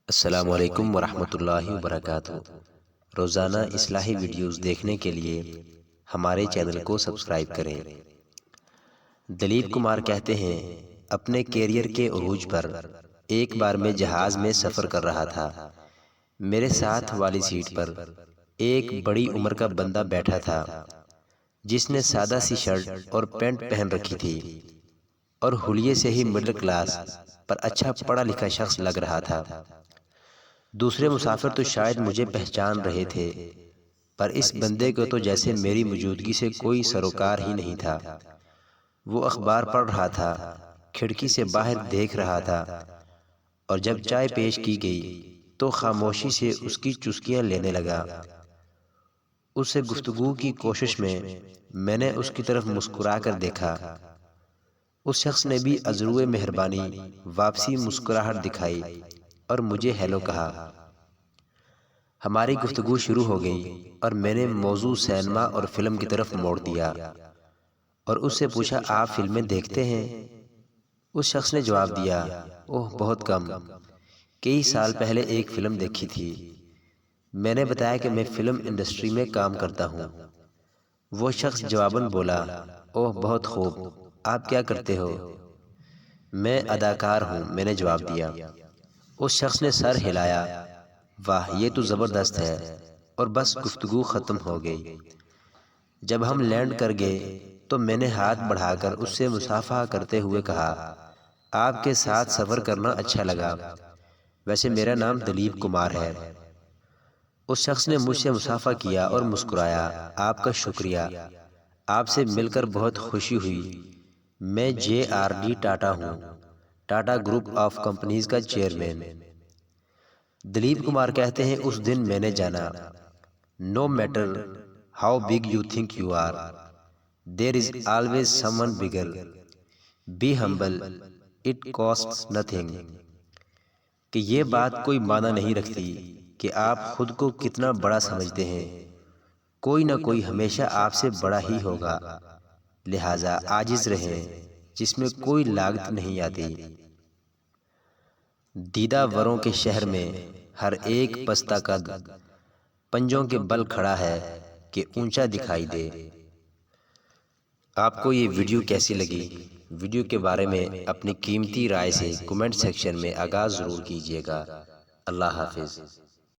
السلام علیکم ورحمۃ اللہ وبرکاتہ۔ روزانہ اصلاحی ویڈیوز دیکھنے کے لیے ہمارے چینل کو سبسکرائب کریں۔ دلیپ کمار کہتے ہیں، اپنے کیریئر کے عروج پر ایک بار میں جہاز میں سفر کر رہا تھا۔ میرے ساتھ والی سیٹ پر ایک بڑی عمر کا بندہ بیٹھا تھا جس نے سادہ سی شرٹ اور پینٹ پہن رکھی تھی اور حلیے سے ہی مڈل کلاس پر اچھا پڑھا لکھا شخص لگ رہا تھا۔ دوسرے مسافر تو شاید مجھے پہچان رہے تھے، پر اس بندے کو تو جیسے میری موجودگی سے کوئی سروکار ہی نہیں تھا۔ وہ اخبار پڑھ رہا تھا، کھڑکی سے باہر دیکھ رہا تھا، اور جب چائے پیش کی گئی تو خاموشی سے اس کی چسکیاں لینے لگا۔ اس سے گفتگو کی کوشش میں نے اس کی طرف مسکرا کر دیکھا۔ اس شخص نے بھی ازروئے مہربانی واپسی مسکراہٹ دکھائی اور مجھے ہیلو کہا۔ ہماری گفتگو شروع ہو گئی اور میں نے موضوع سینما اور فلم کی طرف موڑ دیا اور اس سے پوچھا، آپ فلمیں دیکھتے ہیں؟ اس شخص نے جواب دیا، اوہ بہت کم، کئی سال پہلے ایک فلم دیکھی تھی۔ میں نے بتایا کہ میں فلم انڈسٹری میں کام کرتا ہوں۔ وہ شخص جواباً بولا، اوہ بہت خوب، آپ کیا کرتے ہو؟ میں اداکار ہوں، میں نے جواب دیا۔ اس شخص نے سر ہلایا، واہ یہ تو زبردست ہے، اور بس گفتگو ختم ہو گئی۔ جب ہم لینڈ کر گئے تو میں نے ہاتھ بڑھا کر اس سے مصافحہ کرتے ہوئے کہا، آپ کے ساتھ سفر کرنا اچھا لگا، ویسے میرا نام دلیپ کمار ہے۔ اس شخص نے مجھ سے مصافحہ کیا اور مسکرایا، آپ کا شکریہ، آپ سے مل کر بہت خوشی ہوئی۔ میں JRD ٹاٹا ہوں، ٹاٹا گروپ آف کمپنیز کا چیئرمین۔ دلیپ کمار کہتے ہیں، اس دن میں نے جانا، no matter how big you think you are, there is always someone bigger, be humble, it costs nothing, کہ یہ بات کوئی معنی نہیں رکھتی کہ آپ خود کو کتنا بڑا سمجھتے ہیں، کوئی نہ کوئی ہمیشہ آپ سے بڑا ہی ہوگا، لہٰذا عاجز رہیں جس میں کوئی لاگت نہیں آتی۔ دیدہ وروں کے شہر میں ہر ایک پستہ قد پنجوں کے بل کھڑا ہے کہ اونچا دکھائی دے۔ آپ کو یہ ویڈیو کیسی لگی؟ ویڈیو کے بارے میں اپنی قیمتی رائے سے کمنٹ سیکشن میں آغاز ضرور کیجیے گا۔ اللہ حافظ۔